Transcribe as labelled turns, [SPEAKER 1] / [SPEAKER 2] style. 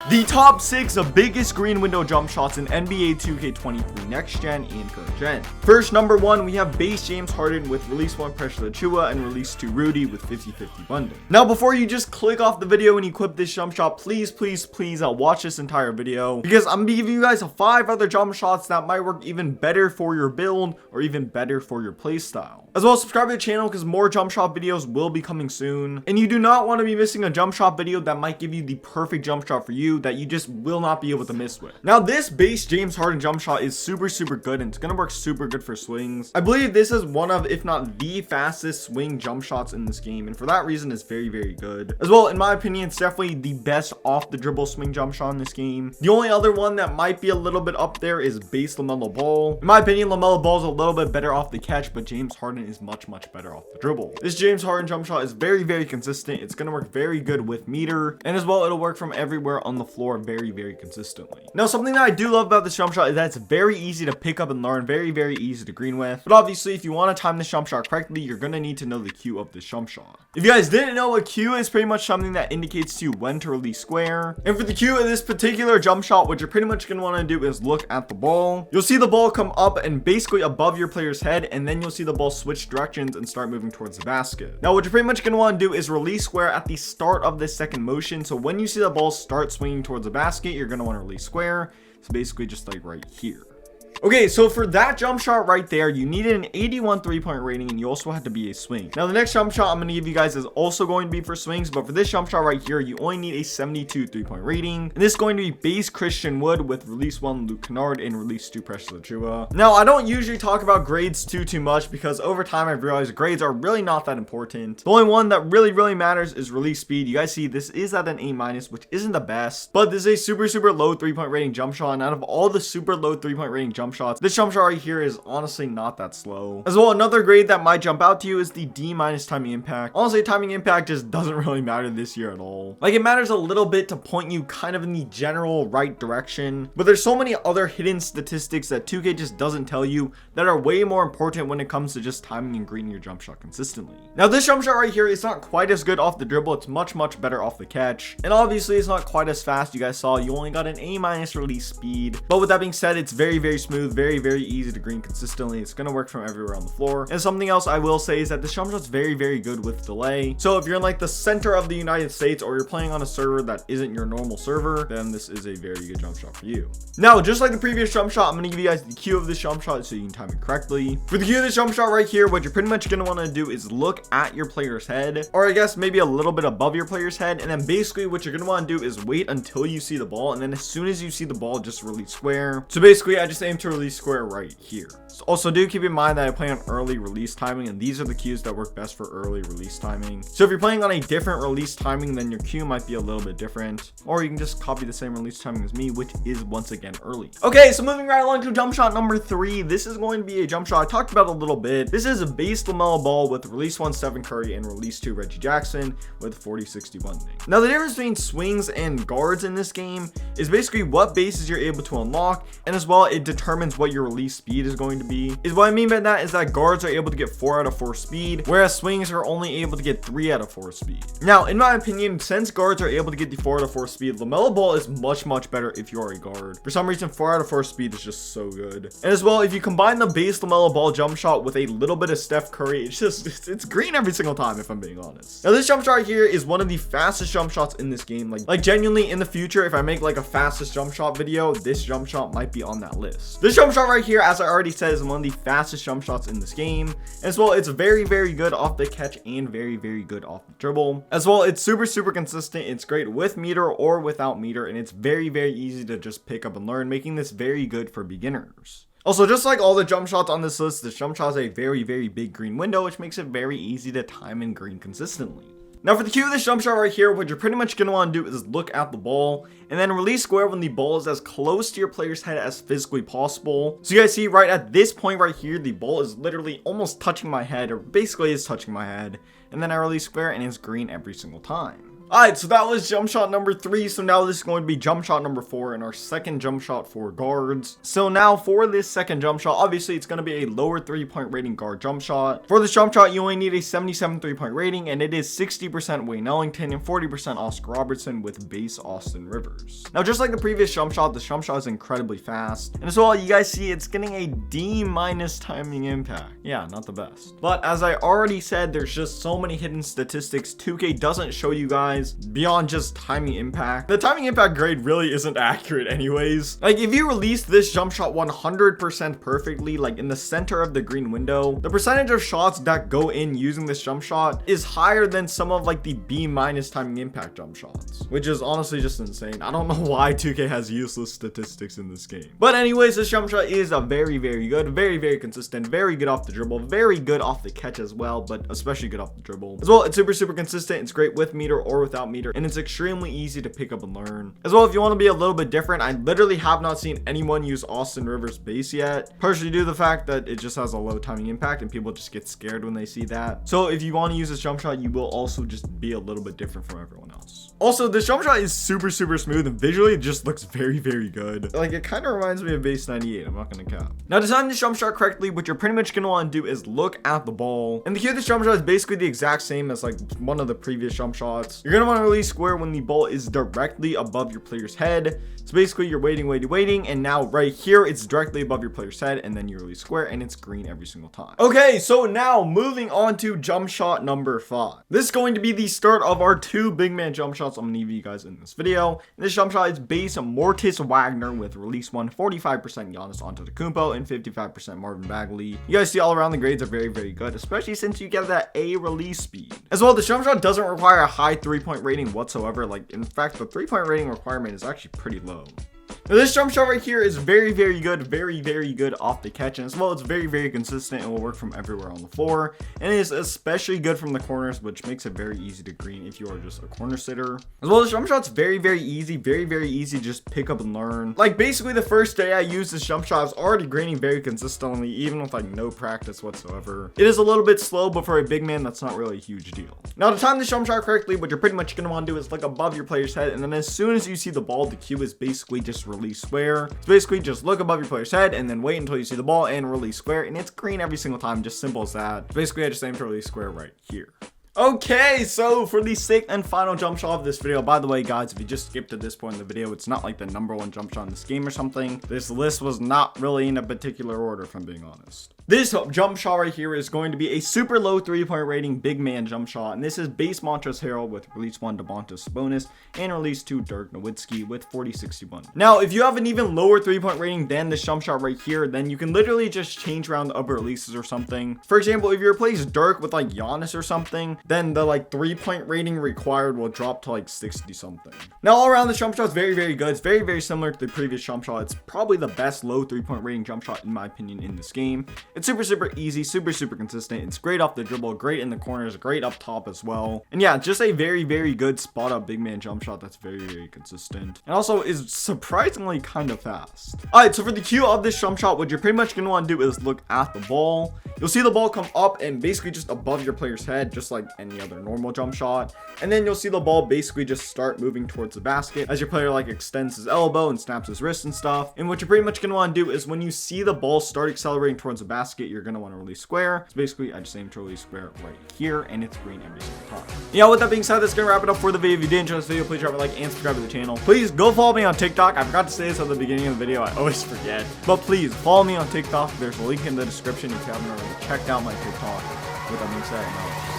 [SPEAKER 1] The top 6 of biggest green window jump shots in NBA 2K23 next gen and current gen. First, number 1, we have base James Harden with release 1 Precious Achiuwa and release 2 Rudy with 50-50 bundle. Now, before you just click off the video and equip this jump shot, please watch this entire video, because I'm gonna be giving you guys 5 other jump shots that might work even better for your build or even better for your playstyle. As well, subscribe to the channel because more jump shot videos will be coming soon, and you do not want to be missing a jump shot video that might give you the perfect jump shot for you that you just will not be able to miss with. Now, this base James Harden jump shot is super good, and it's gonna work super good for swings. I believe this is one of, if not the fastest swing jump shots in this game, and for that reason it's very good. As well, in my opinion, it's definitely the best off the dribble swing jump shot in this game. The only other one that might be a little bit up there is base LaMelo Ball. In my opinion, LaMelo Ball is a little bit better off the catch, but James Harden is much better off the dribble. This James Harden jump shot is very consistent. It's gonna work very good with meter, and as well, it'll work from everywhere on the floor very consistently. Now, something that I do love about this jump shot is that it's very easy to pick up and learn, very easy to green with. But obviously, if you want to time this jump shot correctly, you're gonna need to know the cue of this jump shot. If you guys didn't know, a cue is pretty much something that indicates to you when to release square. And for the cue of this particular jump shot, what you're pretty much gonna want to do is look at the ball. You'll see the ball come up and basically above your player's head, and then you'll see the ball switch directions and start moving towards the basket. Now, what you're pretty much gonna want to do is release square at the start of this second motion. So when you see the ball start swinging towards the basket, you're gonna want to release square. So basically just like right here. Okay, so for that jump shot right there, you needed an 81 3-point rating, and you also had to be a swing. Now, the next jump shot I'm going to give you guys is also going to be for swings, but for this jump shot right here, you only need a 72 3-point rating. And this is going to be base Christian Wood with release 1 Luke Kennard and release 2 Precious Achiuwa. Now, I don't usually talk about grades too much, because over time I've realized grades are really not that important. The only one that really matters is release speed. You guys see this is at an A-, which isn't the best, but this is a super low 3-point rating jump shot, and out of all the super low 3-point rating jump shots, this jump shot right here is honestly not that slow. As well, another grade that might jump out to you is the D- timing impact. Honestly, timing impact just doesn't really matter this year at all. Like, it matters a little bit to point you kind of in the general right direction, but there's so many other hidden statistics that 2K just doesn't tell you that are way more important when it comes to just timing and greening your jump shot consistently. Now, this jump shot right here is not quite as good off the dribble. It's much better off the catch, and obviously it's not quite as fast. You guys saw you only got an A- release speed, but with that being said, it's very smooth, very easy to green consistently. It's gonna work from everywhere on the floor. And something else I will say is that this jump shot's very good with delay. So if you're in like the center of the United States, or you're playing on a server that isn't your normal server, then this is a very good jump shot for you. Now, just like the previous jump shot, I'm gonna give you guys the cue of this jump shot so you can time it correctly. For the cue of this jump shot right here, what you're pretty much gonna want to do is look at your player's head, or I guess maybe a little bit above your player's head, and then basically what you're gonna want to do is wait until you see the ball, and then as soon as you see the ball, just release square. So basically, I just aim to release square right here. So also, do keep in mind that I play on early release timing, and these are the cues that work best for early release timing. So if you're playing on a different release timing, then your cue might be a little bit different, or you can just copy the same release timing as me, which is once again early. Okay, so moving right along to jump shot number 3. This is going to be a jump shot I talked about a little bit. This is a base LaMelo Ball with release 1 Stephen Curry and release 2 Reggie Jackson with 40-60 bundling. Now, the difference between swings and guards in this game is basically what bases you're able to unlock, and as well, it determines what your release speed is going to be. Is what I mean by that is that guards are able to get 4 out of 4 speed, whereas swings are only able to get 3 out of 4 speed. Now, in my opinion, since guards are able to get the 4 out of 4 speed, LaMelo Ball is much better if you are a guard. For some reason, 4 out of 4 speed is just so good. And as well, if you combine the base LaMelo Ball jump shot with a little bit of Steph Curry, it's green every single time, if I'm being honest. Now, this jump shot right here is one of the fastest jump shots in this game. Like genuinely, in the future, if I make like a fastest jump shot video, this jump shot might be on that list. This jump shot right here, as I already said, is one of the fastest jump shots in this game. As well, it's very good off the catch and very good off the dribble. As well, it's super consistent. It's great with meter or without meter, and it's very easy to just pick up and learn, making this very good for beginners. Also, just like all the jump shots on this list, this jump shot has a very big green window, which makes it very easy to time and green consistently. Now, for the cue of this jump shot right here, what you're pretty much going to want to do is look at the ball and then release square when the ball is as close to your player's head as physically possible. So you guys see right at this point right here, the ball is literally almost touching my head, or basically is touching my head. And then I release square and it's green every single time. Alright, so that was jump shot number 3. So now this is going to be jump shot number 4 and our second jump shot for guards. So now for this second jump shot, obviously it's going to be a lower 3-point rating guard jump shot. For this jump shot, you only need a 77 3-point rating, and it is 60% Wayne Ellington and 40% Oscar Robertson with base Austin Rivers. Now, just like the previous jump shot, this jump shot is incredibly fast. And as well, you guys see it's getting a D- timing impact. Yeah, not the best. But as I already said, there's just so many hidden statistics 2K doesn't show you guys beyond just timing impact. The timing impact grade really isn't accurate anyways. Like, if you release this jump shot 100% perfectly, like in the center of the green window, the percentage of shots that go in using this jump shot is higher than some of like the B- timing impact jump shots, which is honestly just insane. I don't know why 2K has useless statistics in this game. But anyways, this jump shot is a very good, very consistent, very good off the dribble, very good off the catch as well, but especially good off the dribble. As well, it's super consistent. It's great with meter or without meter, and it's extremely easy to pick up and learn. As well, if you want to be a little bit different, I literally have not seen anyone use Austin Rivers base yet, partially due to the fact that it just has a low timing impact and people just get scared when they see that. So if you want to use this jump shot, you will also just be a little bit different from everyone else. Also, this jump shot is super smooth, and visually it just looks very good. Like, it kind of reminds me of base 98. I'm not gonna cap. Now, to time this jump shot correctly, what you're pretty much gonna want to do is look at the ball, and here this jump shot is basically the exact same as like one of the previous jump shots. You're gonna want to release square when the ball is directly above your player's head. So basically you're waiting, and now right here it's directly above your player's head, and then you release square and it's green every single time. Okay, so now moving on to jump shot number 5. This is going to be the start of our 2 big man jump shots I'm gonna give you guys in this video. And this jump shot is base Mortis Wagner with release 1, 45% Giannis Antetokounmpo and 55% Marvin Bagley. You guys see all around the grades are very good, especially since you get that A release speed. As well, this jump shot doesn't require a high 3-point rating whatsoever. Like, in fact, the 3-point rating requirement is actually pretty low. Now, this jump shot right here is very good, very good off the catch, and as well, it's very consistent and will work from everywhere on the floor, and it is especially good from the corners, which makes it very easy to green if you are just a corner sitter. As well, this jump shot's very easy, very easy to just pick up and learn. Like, basically the first day I used this jump shot, I was already greening very consistently, even with like no practice whatsoever. It is a little bit slow, but for a big man, that's not really a huge deal. Now, to time this jump shot correctly, what you're pretty much gonna want to do is look above your player's head, and then as soon as you see the ball, the cue is basically just release square. So basically just look above your player's head and then wait until you see the ball and release square, and it's green every single time. Just simple as that. Basically I just aim to release square right here. Okay, so for the 6th and final jump shot of this video, by the way guys, if you just skipped to this point in the video, it's not like the #1 jump shot in this game or something. This list was not really in a particular order, if I'm being honest. This jump shot right here is going to be a super low 3-point rating big man jump shot, and this is base Montrezl Harrell with release 1 Domantas Sabonis and release 2 Dirk Nowitzki with 40-61. Now, if you have an even lower 3-point rating than this jump shot right here, then you can literally just change around the upper releases or something. For example, if you replace Dirk with like Giannis or something, then the like 3-point rating required will drop to like 60 something. Now, all around, this jump shot is very good. It's very similar to the previous jump shot. It's probably the best low 3-point rating jump shot in my opinion in this game. It's super easy, super consistent. It's great off the dribble, great in the corners, great up top as well. And yeah, just a very good spot up big man jump shot that's very consistent, and also is surprisingly kind of fast. Alright, so for the cue of this jump shot, what you're pretty much gonna want to do is look at the ball. You'll see the ball come up and basically just above your player's head, just like any other normal jump shot, and then you'll see the ball basically just start moving towards the basket as your player like extends his elbow and snaps his wrist and stuff. And what you're pretty much gonna want to do is when you see the ball start accelerating towards the basket, you're gonna want to release square. So basically I just aim to release square right here, and it's green every single time. Yeah, with that being said, that's gonna wrap it up for the video. If you did enjoy this video, please drop a like and subscribe to the channel. Please go follow me on TikTok. I forgot to say this at the beginning of the video, I always forget, but please follow me on TikTok. There's a link in the description if you haven't already checked out my TikTok. With that being said,